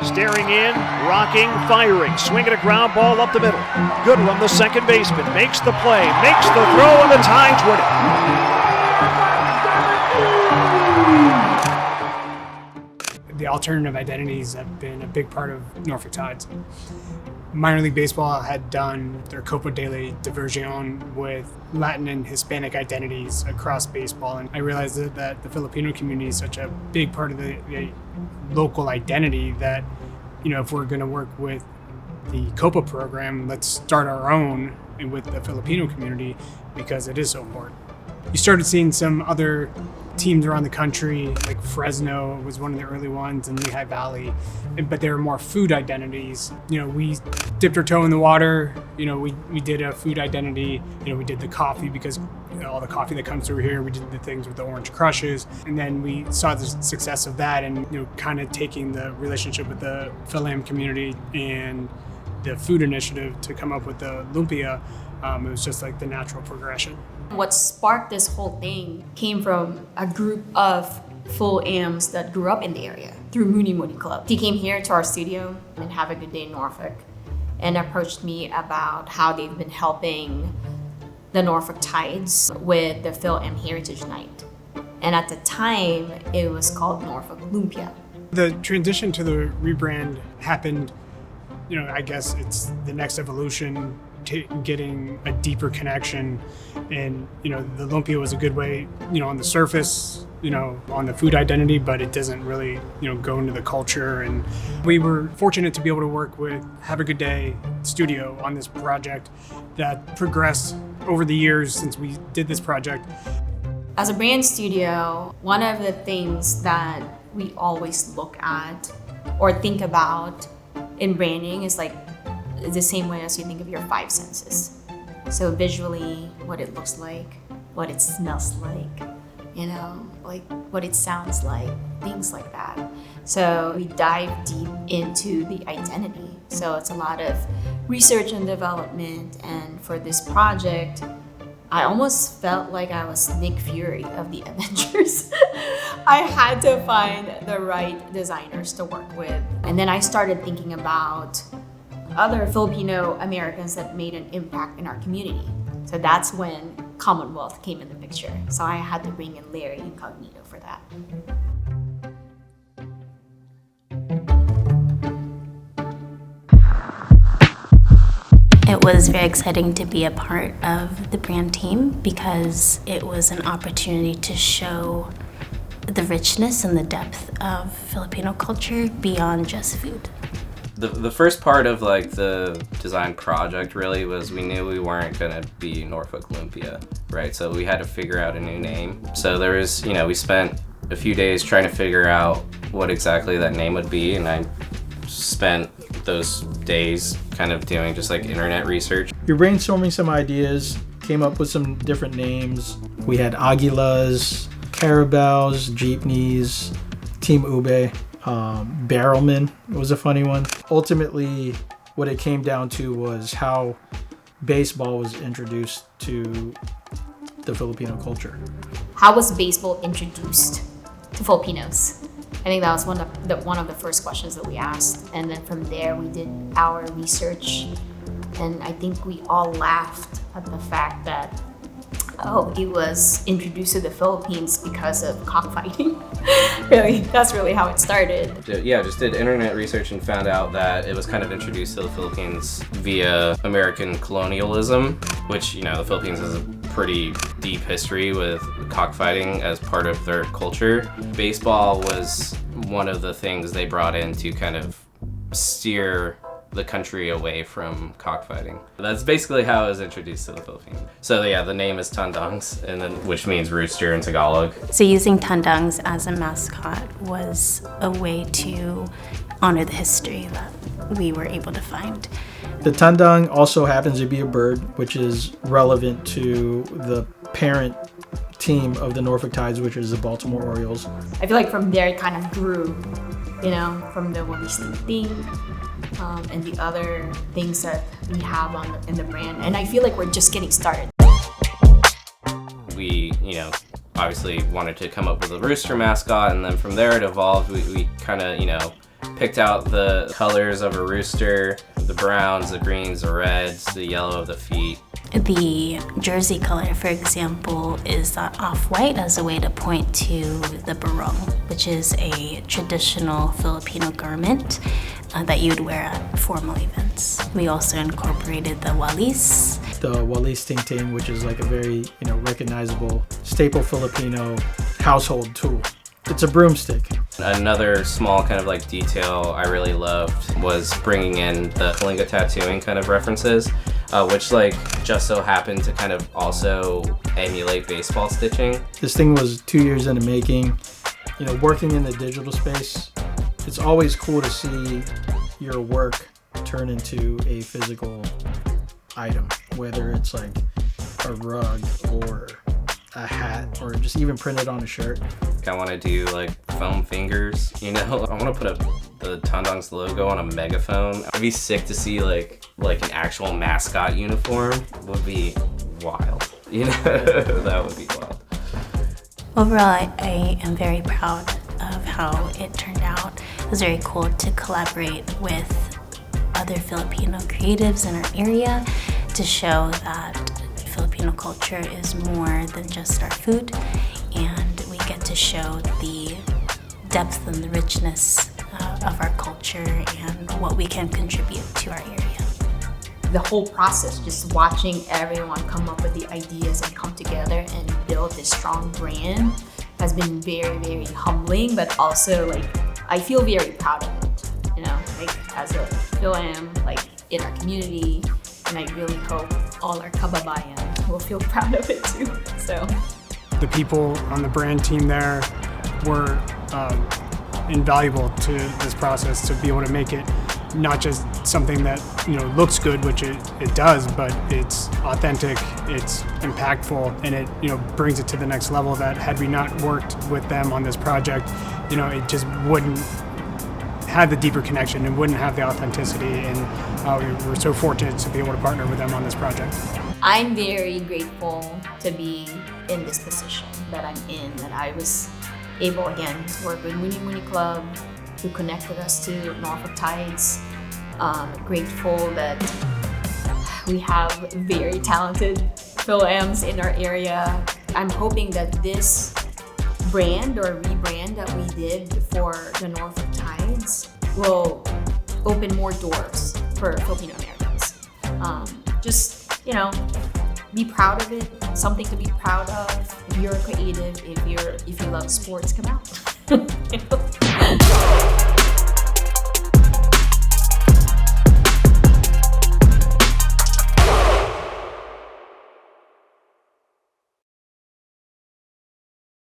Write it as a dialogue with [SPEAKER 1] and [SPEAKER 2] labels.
[SPEAKER 1] Staring in, rocking, firing, swinging a ground ball up the middle. Goodrum, the second baseman, makes the play, makes the throw, and the Tides win it.
[SPEAKER 2] The alternative identities have been a big part of Norfolk Tides. Minor League Baseball had done their Copa de la Diversion with Latin and Hispanic identities across baseball, and I realized that the Filipino community is such a big part of the local identity that, you know, if we're going to work with the Copa program, let's start our own with the Filipino community because it is so important. You started seeing some other teams around the country, like Fresno was one of the early ones, and Lehigh Valley, but there are more food identities. You know, we dipped our toe in the water. You know, we did a food identity. You know, we did the coffee because, you know, all the coffee that comes through here. We did the things with the orange crushes, and then we saw the success of that, and, you know, kind of taking the relationship with the Fil-Am community and the food initiative to come up with the lumpia. It was just like the natural progression.
[SPEAKER 3] What sparked this whole thing came from a group of Fil-Ams that grew up in the area through Mooney Mooney Club. He came here to our studio and Have a Good Day in Norfolk and approached me about how they've been helping the Norfolk Tides with the Fil-Am Heritage Night. And at the time, it was called Norfolk Lumpia.
[SPEAKER 2] The transition to the rebrand happened, you know, I guess it's the next evolution, getting a deeper connection. And, you know, the lumpia was a good way, you know, on the surface, you know, on the food identity, but it doesn't really, you know, go into the culture. And we were fortunate to be able to work with Have a Good Day Studio on this project that progressed over the years since we did this project.
[SPEAKER 3] As a brand studio, one of the things that we always look at or think about in branding is like the same way as you think of your five senses. So visually, what it looks like, what it smells like, you know, like what it sounds like, things like that. So we dive deep into the identity. So it's a lot of research and development. And for this project, I almost felt like I was Nick Fury of the Avengers. I had to find the right designers to work with. And then I started thinking about other Filipino Americans that made an impact in our community. So that's when Commonwealth came in the picture. So I had to bring in Larry Incognito for that.
[SPEAKER 4] It was very exciting to be a part of the brand team because it was an opportunity to show the richness and the depth of Filipino culture beyond just food.
[SPEAKER 5] The first part of like the design project really was we knew we weren't gonna be Norfolk Lumpia, right? So we had to figure out a new name. So there was, you know, we spent a few days trying to figure out what exactly that name would be, and I spent those days kind of doing just like internet research.
[SPEAKER 6] You're brainstorming some ideas, came up with some different names. We had Aguilas, Carabels, Jeepneys, Team Ube. Barrelman was a funny one. Ultimately, what it came down to was how baseball was introduced to the Filipino culture.
[SPEAKER 3] How was baseball introduced to Filipinos? I think that was one of the first questions that we asked. And then from there, we did our research. And I think we all laughed at the fact that, oh, it was introduced to the Philippines because of cockfighting. Really, that's really how it started.
[SPEAKER 5] Yeah, just did internet research and found out that it was kind of introduced to the Philippines via American colonialism, which, you know, the Philippines has a pretty deep history with cockfighting as part of their culture. Baseball was one of the things they brought in to kind of steer the country away from cockfighting. That's basically how it was introduced to the Philippines. So yeah, the name is Tandangs, and then which means rooster in Tagalog.
[SPEAKER 4] So using Tandangs as a mascot was a way to honor the history that we were able to find.
[SPEAKER 6] The Tandang also happens to be a bird, which is relevant to the parent team of the Norfolk Tides, which is the Baltimore Orioles.
[SPEAKER 3] I feel like from there it kind of grew, you know, from the When We Sleep thing, and the other things that we have in the brand. And I feel like we're just getting started.
[SPEAKER 5] We, you know, obviously wanted to come up with a rooster mascot, and then from there it evolved. We kind of, you know, picked out the colors of a rooster, the browns, the greens, the reds, the yellow of the feet.
[SPEAKER 4] The jersey color, for example, is that off-white as a way to point to the barong, which is a traditional Filipino garment that you'd wear at formal events. We also incorporated the walis.
[SPEAKER 6] The walis ting ting, which is like a very, recognizable staple Filipino household tool. It's a broomstick.
[SPEAKER 5] Another small kind of like detail I really loved was bringing in the kalinga tattooing kind of references, which like just so happened to kind of also emulate baseball stitching.
[SPEAKER 6] This thing was 2 years in the making. Working in the digital space, it's always cool to see your work turn into a physical item, whether it's like a rug or a hat or just even printed on a shirt.
[SPEAKER 5] I want to do like foam fingers, I want to put the Tandangs logo on a megaphone. It'd be sick to see like an actual mascot uniform. Would be wild, that would be wild.
[SPEAKER 4] Overall, I am very proud of how it turned out. It was very cool to collaborate with other Filipino creatives in our area to show that Filipino culture is more than just our food, and we get to show the depth and the richness of our culture and what we can contribute to our area.
[SPEAKER 3] The whole process, just watching everyone come up with the ideas and come together and build this strong brand has been very, very humbling, but also like I feel very proud of it, as a Fil-Am, in our community, and I really hope all our kababayan will feel proud of it too. So
[SPEAKER 2] The people on the brand team there were invaluable to this process to be able to make it not just something that looks good, which it does, but it's authentic, it's impactful, and it brings it to the next level. That had we not worked with them on this project, it just wouldn't have the deeper connection and wouldn't have the authenticity. And we're so fortunate to be able to partner with them on this project.
[SPEAKER 3] I'm very grateful to be in this position that I'm in, that I was able again to work with Muni Muni Club, who connected us to Norfolk Tides. Grateful that we have very talented Fil-Ams in our area. I'm hoping that this brand or rebrand that we did for the Norfolk Tides will open more doors for Filipino Americans. Be proud of it, something to be proud of. If you're creative, if you love sports, come out.